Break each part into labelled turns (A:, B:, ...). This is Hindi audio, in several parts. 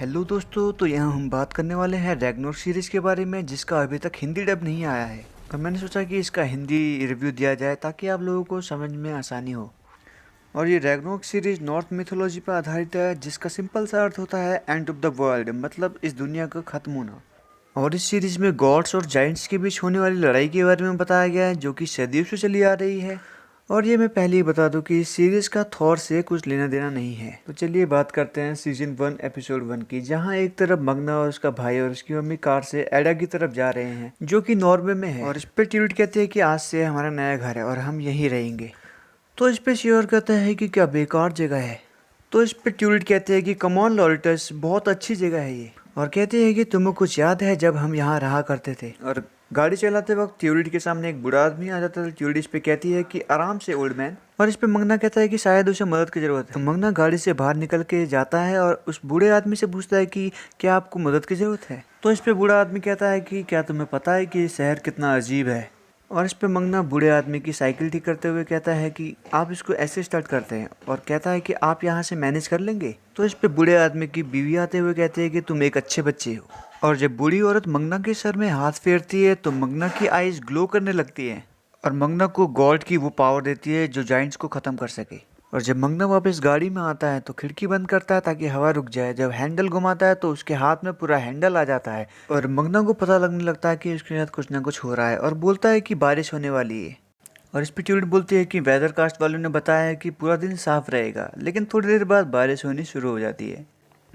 A: हेलो दोस्तों, तो यहाँ हम बात करने वाले हैं रैग्नारोक सीरीज के बारे में, जिसका अभी तक हिंदी डब नहीं आया है। और मैंने सोचा कि इसका हिंदी रिव्यू दिया जाए ताकि आप लोगों को समझ में आसानी हो। और ये रैग्नारोक सीरीज नॉर्थ मिथोलॉजी पर आधारित है, जिसका सिंपल सा अर्थ होता है एंड ऑफ द वर्ल्ड, मतलब इस दुनिया का खत्म होना। और इस सीरीज में गॉड्स और जाइंट्स के बीच होने वाली लड़ाई के बारे में बताया गया है, जो कि सदियों से चली आ रही है। और ये मैं पहले ही बता दूं कि इस सीरीज का थॉर से कुछ लेना देना नहीं है। तो चलिए बात करते हैं सीजन 1 एपिसोड 1 की, जहां एक तरफ मंगना और उसका भाई और उसकी मम्मी कार से एडा की तरफ जा रहे हैं, जो कि नॉर्वे में है। और इस पे ट्यूट कहते हैं कि आज से हमारा नया घर है और हम यहीं रहेंगे। तो इस पे श्योर कहता है कि क्या बेकार जगह है। तो इस पे ट्यूलिट कहते हैं कि कमॉन लॉरिटस, बहुत अच्छी जगह है ये। और कहते हैं कि तुम्हें कुछ याद है जब हम यहाँ रहा करते थे। और गाड़ी चलाते वक्त ट्यूलिट के सामने एक बूढ़ा आदमी आ जाता है। ट्यूलिट इस पे कहती है कि आराम से ओल्ड मैन। और इस पे मंगना कहता है कि शायद उसे मदद की जरूरत है। तो मंगना गाड़ी से बाहर निकल के जाता है और उस बूढ़े आदमी से पूछता है कि क्या आपको मदद की जरूरत है। तो इस पे बूढ़ा आदमी कहता है कि क्या तुम्हें पता है कि शहर कितना अजीब है। और इस पे मंगना बूढ़े आदमी की साइकिल ठीक करते हुए कहता है कि आप इसको ऐसे स्टार्ट करते हैं, और कहता है कि आप यहाँ से मैनेज कर लेंगे। तो इस पे बूढ़े आदमी की बीवी आते हुए कहते हैं कि तुम एक अच्छे बच्चे हो। और जब बूढ़ी औरत मंगना के सर में हाथ फेरती है तो मंगना की आईज ग्लो करने लगती है, और मंगना को गॉड की वो पावर देती है जो जाइंट्स को खत्म कर सके। और जब मंगना वापस गाड़ी में आता है तो खिड़की बंद करता है ताकि हवा रुक जाए। जब हैंडल घुमाता है तो उसके हाथ में पूरा हैंडल आ जाता है, और मंगना को पता लगने लगता है कि उसके साथ कुछ ना कुछ हो रहा है, और बोलता है कि बारिश होने वाली है। और इस पे ट्यूलिट बोलती है कि वेदर कास्ट वालों ने बताया है कि पूरा दिन साफ रहेगा, लेकिन थोड़ी देर बाद बारिश होनी शुरू हो जाती है।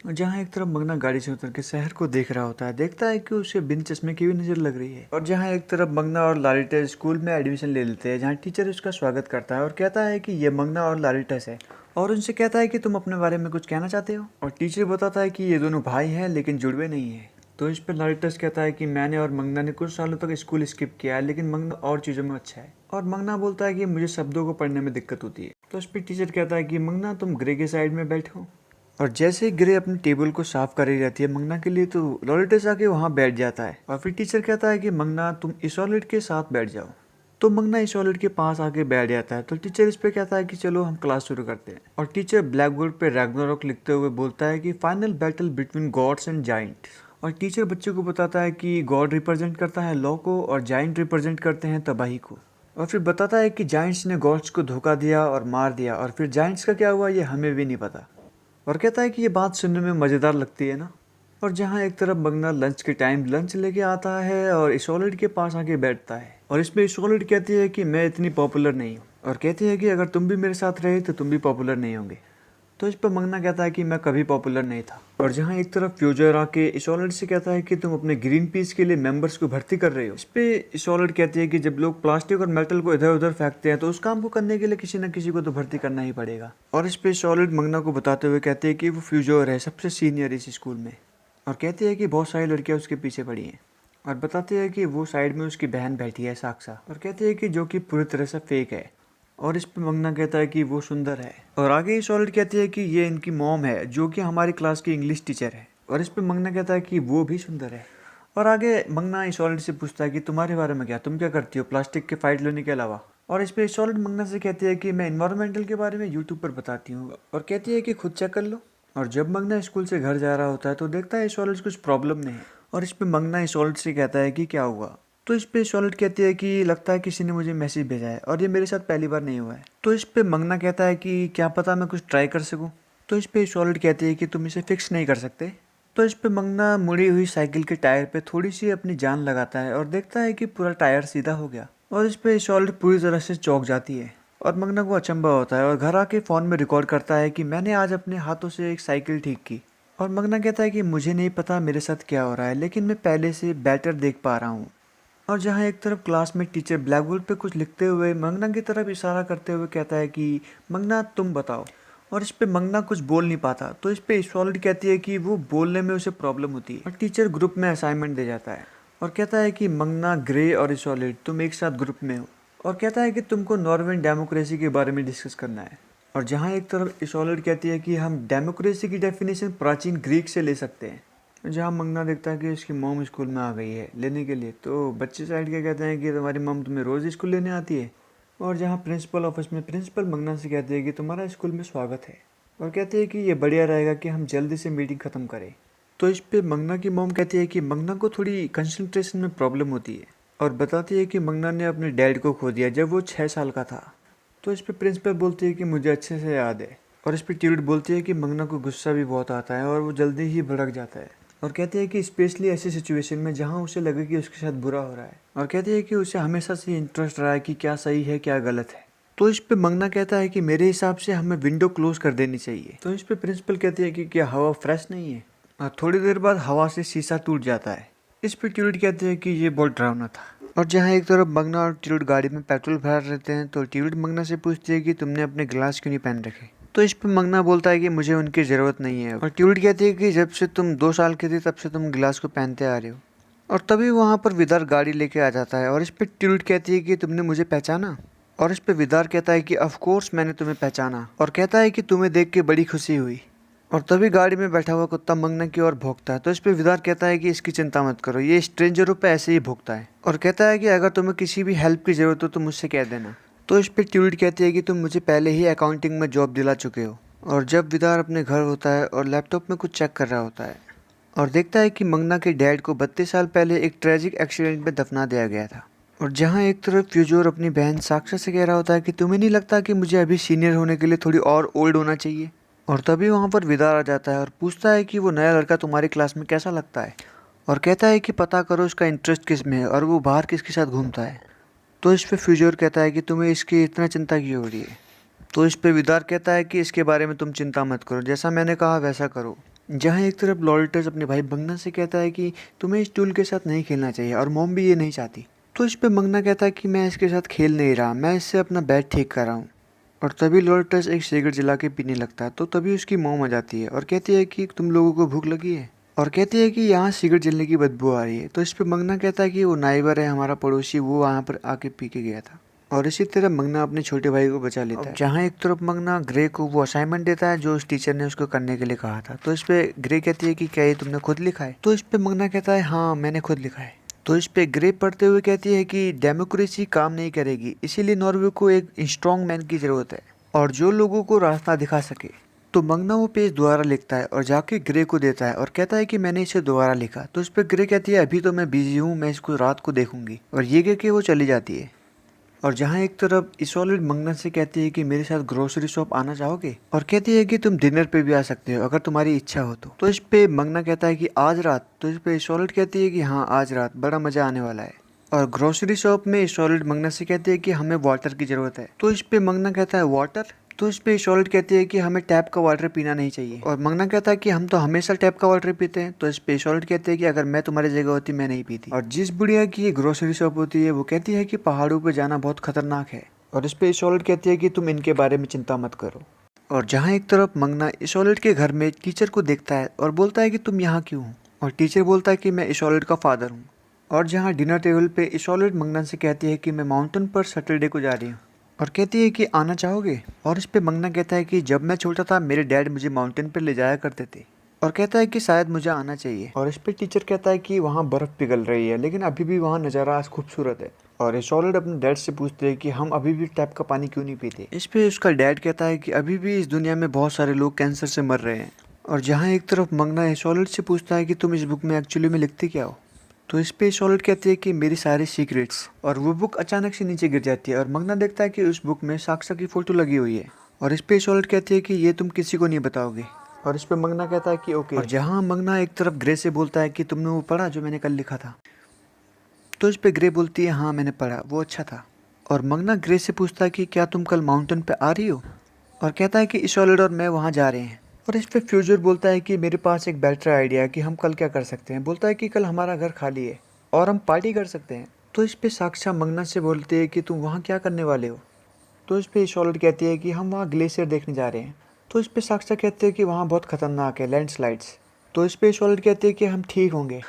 A: और जहाँ एक तरफ मंगना गाड़ी से उतर के शहर को देख रहा होता है, देखता है कि उसे बिन चश्मे की भी नजर लग रही है। और जहाँ एक तरफ मंगना और लारिटस स्कूल में एडमिशन ले लेते हैं, जहाँ टीचर उसका स्वागत करता है और कहता है कि ये मंगना और लारिटस है, और उनसे कहता है कि तुम अपने बारे में कुछ कहना चाहते हो। और टीचर बताता है कि ये दोनों भाई हैं लेकिन जुड़वे नहीं है। तो इस पर लारिटस कहता है कि मैंने और मंगना ने कुछ सालों तक स्कूल स्किप किया है, लेकिन मंगना और चीज़ों में अच्छा है। और मंगना बोलता है कि मुझे शब्दों को पढ़ने में दिक्कत होती है। तो इस पर टीचर कहता है कि मंगना तुम ग्रे के साइड में बैठो। और जैसे ही ग्रे अपनी टेबल को साफ कर रही रहती है मंगना के लिए, तो लॉरिटस आके वहाँ बैठ जाता है। और फिर टीचर कहता है कि मंगना तुम इसोलेट के साथ बैठ जाओ। तो मंगना इसोलेट के पास आके बैठ जाता है। तो टीचर इस पे कहता है कि चलो हम क्लास शुरू करते हैं। और टीचर ब्लैक बोर्ड पे रैग्नारोक लिखते हुए बोलता है कि final battle between gods and Giants. और टीचर बच्चों को बताता है कि गॉड रिप्रेजेंट करता है लॉ को और जाइंट रिप्रेजेंट करते हैं तबाही को। और फिर बताता है कि जाइंट्स ने गॉड्स को धोखा दिया और मार दिया, और फिर जाइंट्स का क्या हुआ ये हमें भी नहीं पता। और कहता है कि ये बात सुनने में मज़ेदार लगती है ना। और जहाँ एक तरफ मंगना लंच के टाइम लंच लेके आता है और इसोलेट के पास आके बैठता है। और इसमें इसोलेट कहती है कि मैं इतनी पॉपुलर नहीं हूँ, और कहती है कि अगर तुम भी मेरे साथ रहे तो तुम भी पॉपुलर नहीं होंगे। तो इस पर मंगना कहता है कि मैं कभी पॉपुलर नहीं था। और जहाँ एक तरफ फ्यूचर आके इसोलेट से कहता है कि तुम अपने ग्रीन पीस के लिए मेंबर्स को भर्ती कर रहे हो। इस पे इसोलेट कहती है कि जब लोग प्लास्टिक और मेटल को इधर उधर फेंकते हैं तो उस काम को करने के लिए किसी न किसी को तो भर्ती करना ही पड़ेगा। और इस पे इसोलेट मंगना को बताते हुए कहते हैं कि वो फ्यूचर है, सबसे सीनियर इस स्कूल में। और कहती है कि बहुत सारी लड़कियां उसके पीछे पड़ी हैं। और बताते हैं कि वो साइड में उसकी बहन बैठी है साक्षा। और कहते हैं कि जो कि पूरी तरह से फेक है। और इस पे मंगना कहता है कि वो सुंदर है। और आगे सॉलिड कहती है कि ये इनकी मॉम है, जो कि हमारी क्लास की इंग्लिश टीचर है। और इस पे मंगना कहता है कि वो भी सुंदर है। और आगे मंगना सॉलिड से पूछता है कि तुम्हारे बारे में क्या, तुम क्या करती हो प्लास्टिक के फाइट लेने के अलावा। और इस पे सॉलिड मंगना से कहती है कि मैं इन्वायरमेंटल के बारे में यूट्यूब पर बताती हूँ, और कहती है कि खुद चेक कर लो। और जब मंगना स्कूल से घर जा रहा होता है तो देखता है सॉलिड कुछ प्रॉब्लम नहीं है। और इस पे मंगना सॉलिड से कहता है कि क्या हुआ। तो इस पे सॉलिड कहती है कि लगता है किसी ने मुझे मैसेज भेजा है, और ये मेरे साथ पहली बार नहीं हुआ है। तो इस पे मंगना कहता है कि क्या पता मैं कुछ ट्राई कर सकूं। तो इस पे सॉलिड कहती है कि तुम इसे फिक्स नहीं कर सकते। तो इस पे मंगना मुड़ी हुई साइकिल के टायर पे थोड़ी सी अपनी जान लगाता है और देखता है कि पूरा टायर सीधा हो गया। और इस पे सॉलिड पूरी तरह से चौंक जाती है, और मंगना को अचंभा होता है और घर आके फ़ोन में रिकॉर्ड करता है कि मैंने आज अपने हाथों से एक साइकिल ठीक की। और मंगना कहता है कि मुझे नहीं पता मेरे साथ क्या हो रहा है, लेकिन मैं पहले से बेटर देख पा रहा हूँ। और जहाँ एक तरफ क्लास में टीचर ब्लैक बोर्ड पे कुछ लिखते हुए मंगना की तरफ इशारा करते हुए कहता है कि मंगना तुम बताओ। और इस पे मंगना कुछ बोल नहीं पाता। तो इस पे सॉलिड कहती है कि वो बोलने में उसे प्रॉब्लम होती है। और टीचर ग्रुप में असाइनमेंट दे जाता है और कहता है कि मंगना, ग्रे और सॉलिड तुम एक साथ ग्रुप में हो, और कहता है कि तुमको नॉर्वेन डेमोक्रेसी के बारे में डिस्कस करना है। और जहाँ एक तरफ सॉलिड कहती है कि हम डेमोक्रेसी की डेफिनेशन प्राचीन ग्रीक से ले सकते हैं। जहाँ मंगना देखता है कि उसकी मॉम स्कूल में आ गई है लेने के लिए, तो बच्चे साइड के कहते हैं कि तुम्हारी मॉम तुम्हें रोज़ स्कूल लेने आती है। और जहाँ प्रिंसिपल ऑफिस में प्रिंसिपल मंगना से कहते हैं कि तुम्हारा स्कूल में स्वागत है, और कहते हैं कि ये बढ़िया रहेगा कि हम जल्दी से मीटिंग ख़त्म करें। तो इस पे मंगना की मॉम कहती है कि मंगना को थोड़ी कंसंट्रेशन में प्रॉब्लम होती है और बताती है कि मंगना ने अपने डैड को खो दिया जब वो 6 साल का था। तो इस पे प्रिंसिपल बोलती है कि मुझे अच्छे से याद है। और इस पे ट्यूलिट बोलती है कि मंगना को गुस्सा भी बहुत आता है और वो जल्दी ही भड़क जाता है और कहती है कि स्पेशली ऐसी सिचुएशन में जहाँ उसे लगे कि उसके साथ बुरा हो रहा है, और कहती है कि उसे हमेशा से इंटरेस्ट रहा है कि क्या सही है क्या गलत है। तो इस पे मंगना कहता है कि मेरे हिसाब से हमें विंडो क्लोज कर देनी चाहिए। तो इस पे प्रिंसिपल कहती है कि क्या हवा फ्रेश नहीं है। और थोड़ी देर बाद हवा से शीशा टूट जाता है। इस पे ट्यूलिट कहते हैं कि ये बहुत डरावना था। और जहाँ एक तरफ मंगना और ट्यूलिट गाड़ी में पेट्रोल भरा रहते हैं तो ट्यूलिट मंगना से पूछती है कि तुमने अपने ग्लास क्यों नहीं पहन रखे। तो इस पे मंगना बोलता है कि मुझे उनकी ज़रूरत नहीं है। और ट्यूलिट कहती है कि जब से तुम 2 साल के थे तब से तुम गिलास को पहनते आ रहे हो। और तभी वहाँ पर विदार गाड़ी लेके आ जाता है और इस पे ट्यूलिट कहती है कि तुमने मुझे पहचाना। और इस पे विदार कहता है कि ऑफ कोर्स मैंने तुम्हें पहचाना, और कहता है कि तुम्हें देख के बड़ी खुशी हुई। और तभी गाड़ी में बैठा हुआ कुत्ता मंगना की ओर भौंकता है। तो इस पे विदार कहता है कि इसकी चिंता मत करो, ये स्ट्रेंजरों पे ऐसे ही भौंकता है। और कहता है कि अगर तुम्हें किसी भी हेल्प की ज़रूरत हो तो मुझसे कह देना। तो इस पे ट्यूलिट कहती है कि तुम मुझे पहले ही अकाउंटिंग में जॉब दिला चुके हो। और जब विदार अपने घर होता है और लैपटॉप में कुछ चेक कर रहा होता है और देखता है कि मंगना के डैड को 32 साल पहले एक ट्रेजिक एक्सीडेंट में दफना दिया गया था। और जहाँ एक तरफ फ्यूजोर अपनी बहन साक्षा से कह रहा होता है कि तुम्हें नहीं लगता कि मुझे अभी सीनियर होने के लिए थोड़ी और ओल्ड होना चाहिए। और तभी वहाँ पर विदार आ जाता है और पूछता है कि वो नया लड़का तुम्हारी क्लास में कैसा लगता है, और कहता है कि पता करो उसका इंटरेस्ट किस में है और वो बाहर किसके साथ घूमता है। तो इस पे फ्यूजोर कहता है कि तुम्हें इसकी इतना चिंता क्यों हो रही है। तो इस पे विदार कहता है कि इसके बारे में तुम चिंता मत करो, जैसा मैंने कहा वैसा करो। जहाँ एक तरफ लॉल्टर्स अपने भाई मंगना से कहता है कि तुम्हें इस टूल के साथ नहीं खेलना चाहिए और मॉम भी ये नहीं चाहती। तो इस पे मंगना कहता है कि मैं इसके साथ खेल नहीं रहा, मैं इससे अपना बैट ठीक कर रहा हूँ। और तभी लॉल्टर्स एक सिगरेट जला के पीने लगता है। तो तभी उसकी मॉम आ जाती है और कहती है कि तुम लोगों को भूख लगी है, और कहती है कि यहाँ सिगरेट जलने की बदबू आ रही है। तो इस पे मंगना कहता है कि वो नाइबर है हमारा पड़ोसी, वो वहाँ पर आके पी के गया था। और इसी तरह मंगना अपने छोटे भाई को बचा लेता है। जहाँ एक तरफ मंगना ग्रे को वो असाइनमेंट देता है जो उस टीचर ने उसको करने के लिए कहा था। तो इस पे ग्रे कहती है कि क्या ये तुमने खुद लिखा है। तो इस पे मंगना कहता है हाँ मैंने खुद लिखा है। तो इस पे ग्रे पढ़ते हुए कहती है कि डेमोक्रेसी काम नहीं करेगी, इसीलिए नॉर्वे को एक स्ट्रॉन्ग मैन की जरूरत है और जो लोगों को रास्ता दिखा सके। तो मंगना वो पेज दोबारा लिखता है और जाके ग्रे को देता है और कहता है कि मैंने इसे दोबारा लिखा। तो इस पे ग्रे कहती है अभी तो मैं बिजी हूँ, मैं इसको रात को देखूंगी, और ये कह के वो चली जाती है। और जहाँ एक तरफ इसोलिड मंगना से कहती है कि मेरे साथ ग्रोसरी शॉप आना चाहोगे, और कहती है कि तुम डिनर पे भी आ सकते हो अगर तुम्हारी इच्छा हो तो इस पे मंगना कहता है कि आज रात। तो इस पे इसोलिड कहती है कि हाँ आज रात बड़ा मजा आने वाला है। और ग्रोसरी शॉप में इसोलिड मंगना से कहती है कि हमें वाटर की जरूरत है। तो इस पे मंगना कहता है वाटर। तो इस पे इसोलिड कहती है कि हमें टैप का वाटर पीना नहीं चाहिए, और मंगना कहता है कि हम तो हमेशा टैप का वाटर पीते हैं। तो इस पे इसोलिड कहते हैं कि अगर मैं तुम्हारी जगह होती मैं नहीं पीती। और जिस बुढ़िया की ये ग्रोसरी शॉप होती है वो कहती है कि पहाड़ों पे जाना बहुत खतरनाक है, और इस पे इसोलिड कहती है कि तुम इनके बारे में चिंता मत करो। और जहाँ एक तरफ मंगना इसोलिड के घर में टीचर को देखता है और बोलता है कि तुम यहाँ क्यों हो, और टीचर बोलता है कि मैं इसोलिड का फादर हूँ। और जहाँ डिनर टेबल पे इसोलिड मंगना से कहती है कि मैं माउंटेन पर सैटरडे को जा रही हूँ, और कहती है कि आना चाहोगे। और इस पे मंगना कहता है कि जब मैं छोटा था मेरे डैड मुझे माउंटेन पर ले जाया करते थे, और कहता है कि शायद मुझे आना चाहिए। और इस पे टीचर कहता है कि वहाँ बर्फ़ पिघल रही है लेकिन अभी भी वहाँ नज़ारा आज खूबसूरत है। और इसोलिड अपने डैड से पूछते हैं कि हम अभी भी टैप का पानी क्यों नहीं पीते। इस पे उसका डैड कहता है कि अभी भी इस दुनिया में बहुत सारे लोग कैंसर से मर रहे हैं। और जहाँ एक तरफ मंगना इसोलिड से पूछता है कि तुम इस बुक में एक्चुअली में लिखते क्या हो। तो इस पे इसोलिड कहती है कि मेरी सारी सीक्रेट्स। और वो बुक अचानक से नीचे गिर जाती है और मंगना देखता है कि उस बुक में साक्षा की फ़ोटो लगी हुई है। और इस पे इसोलिड कहती है कि ये तुम किसी को नहीं बताओगे। और इस पे मंगना कहता है कि ओके। और जहाँ मंगना एक तरफ ग्रे से बोलता है कि तुमने वो पढ़ा जो मैंने कल लिखा था। तो इस पे ग्रे बोलती है हाँ मैंने पढ़ा, वो अच्छा था। और मंगना ग्रे से पूछता है कि क्या तुम कल माउंटेन पे आ रही हो, और कहता है कि इसोलिड और मैं वहाँ जा रहे हैं। और इस पे फ्यूचर बोलता है कि मेरे पास एक बेटर आइडिया है कि हम कल क्या कर सकते हैं। बोलता है कि कल हमारा घर खाली है और हम पार्टी कर सकते हैं। तो इस पे साक्षा मंगना से बोलती है कि तुम वहाँ क्या करने वाले हो। तो इस पे इसोलिड कहती है कि हम वहाँ ग्लेशियर देखने जा रहे हैं। तो इस पे साक्षा कहते हैं कि वहाँ बहुत खतरनाक है, लैंडस्लाइड्स। तो इस पे इसोलिड कहते हैं कि हम ठीक होंगे।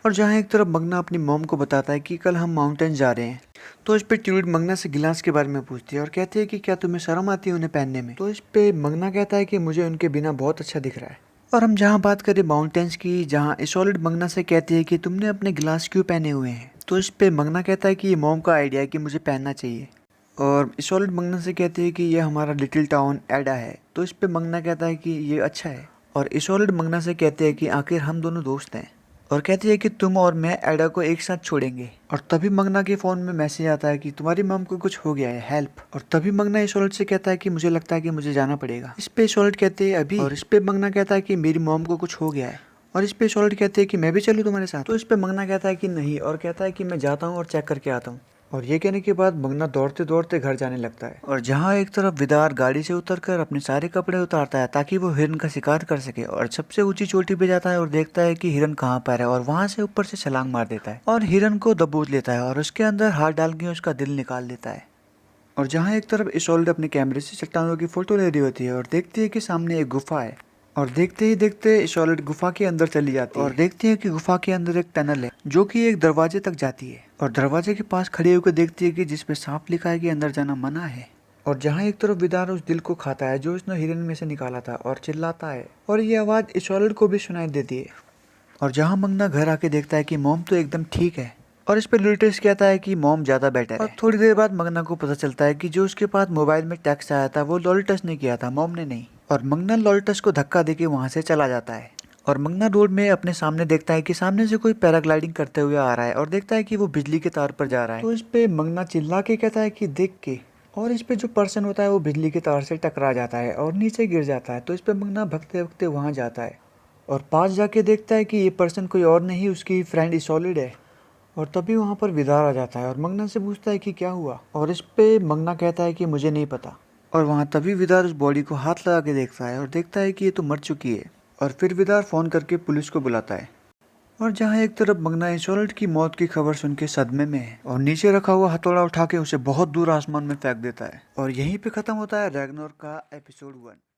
A: और जहाँ एक तरफ मंगना अपनी मॉम को बताता है कि कल हम माउंटेन जा रहे हैं। तो इस पे ट्यूलिट मंगना से गिलास के बारे में पूछती है और कहती है कि क्या तुम्हें शर्म आती है उन्हें पहनने में। तो इस पे मंगना कहता है कि मुझे उनके बिना बहुत अच्छा दिख रहा है। और हम जहाँ बात करें माउंटेन्स की, जहाँ इसोलिड मंगना से कहती है कि तुमने अपने गिलास क्यों पहने हुए हैं। तो इस पे मंगना कहता है कि ये मॉम का आइडिया है कि मुझे पहनना चाहिए। और इसोलिड मंगना से कहती है कि ये हमारा लिटिल टाउन एडा है। तो इस पे मंगना कहता है कि ये अच्छा है। और इसोल्ड मंगना से कहते हैं कि आखिर हम दोनों दोस्त हैं, और कहती है कि तुम और मैं एडा को एक साथ छोड़ेंगे। और तभी मंगना के फोन में मैसेज आता है कि तुम्हारी मॉम को कुछ हो गया है, हेल्प। और तभी मंगना इसोल्ड से कहता है कि मुझे लगता है कि मुझे जाना पड़ेगा। इस पे इसोल्ड कहते हैं अभी, और इस पे मंगना कहता है कि मेरी मॉम को कुछ हो गया है। और इस पे इसोल्ड कहते हैं कि मैं भी चलूँ तुम्हारे साथ। तो इस पे मंगना कहता है कि नहीं, और कहता है कि मैं जाता हूँ और चेक करके आता हूँ। और ये कहने के बाद मंगना दौड़ते दौड़ते घर जाने लगता है। और जहाँ एक तरफ विदार गाड़ी से उतरकर अपने सारे कपड़े उतारता है ताकि वो हिरन का शिकार कर सके, और सबसे ऊंची चोटी पे जाता है और देखता है कि हिरन कहाँ पर है, और वहां से ऊपर से छलांग मार देता है और हिरन को दबोच लेता है और उसके अंदर हाथ डाल के उसका दिल निकाल लेता है। और जहाँ एक तरफ इसोल्ड अपने कैमरे से चट्टानों की फोटो ले रही होती है और देखती है कि सामने एक गुफा है, और देखते ही देखते इसोल्ड गुफा के अंदर चली जाती है और देखती है कि गुफा के अंदर एक टनल है जो कि एक दरवाजे तक जाती है। और दरवाजे के पास खड़े होकर देखती है कि जिसपे साफ लिखा है कि अंदर जाना मना है। और जहाँ एक तरफ विदार उस दिल को खाता है जो उसने हिरन में से निकाला था और चिल्लाता है, और ये आवाज इसोल्ड को भी सुनाई देती है। और जहाँ मंगना घर आके देखता है कि मॉम तो एकदम ठीक है, और इस पे लुटेस कहता है कि मॉम ज्यादा बेटर है। और थोड़ी देर बाद मंगना को पता चलता है कि जो उसके पास मोबाइल में टेक्स्ट आया था वो लॉल्टस ने किया था, मॉम ने नहीं। और मंगना लॉल्टस को धक्का देके वहां से चला जाता है। और मंगना रोड में अपने सामने देखता है कि सामने से कोई पैराग्लाइडिंग करते हुए आ रहा है, और देखता है कि वो बिजली के तार पर जा रहा है। तो इस पे मंगना चिल्ला के कहता है कि देख के, और इस पे जो पर्सन होता है वो बिजली के तार से टकरा जाता है और नीचे गिर जाता है। तो इस पे मंगना भगते भगते वहां जाता है और पास जाके देखता है कि ये पर्सन कोई और नहीं, उसकी फ्रेंड इसोल्ड है। और तभी वहाँ पर विदार आ जाता है और मंगना से पूछता है कि क्या हुआ, और इस पे मंगना कहता है कि मुझे नहीं पता। और वहाँ तभी विदार उस बॉडी को हाथ लगा के देखता है और देखता है कि ये तो मर चुकी है। और फिर विदार फोन करके पुलिस को बुलाता है। और जहाँ एक तरफ मंगना इसोल्ड की मौत की खबर सुन के सदमे में है और नीचे रखा हुआ हथौड़ा उठा के उसे बहुत दूर आसमान में फेंक देता है। और यहीं पे खत्म होता है रैग्नारोक का एपिसोड 1।